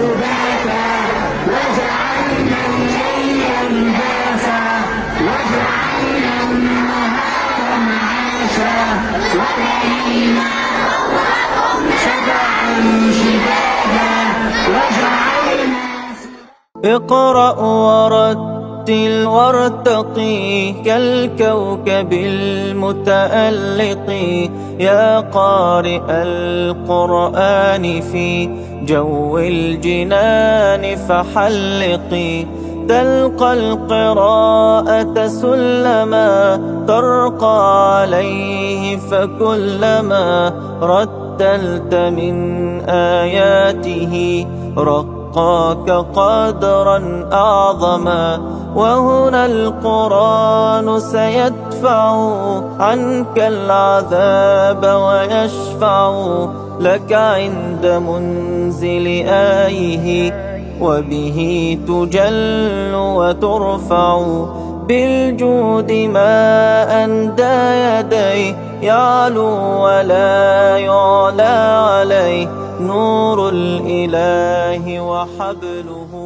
سباتا وجعلنا الليل لباسا وجعلنا النهار معاشا وبنينا فوقكم سبعا شدادا وجعلنا اقرأ ورتل وارتقي كالكوكب المتألق يا قارئ القرآن في جو الجنان فحلقي تلقى القراءة سلما ترقى عليه فكلما رتلت من آياته رقاك قدرا أعظما وهنا القرآن سيدفع عنك العذاب ويشفع لك عند منزل آيه وبه تجل وترفع بالجود ما أندى يديه يعلو ولا يعلى عليه نور الإله وحبله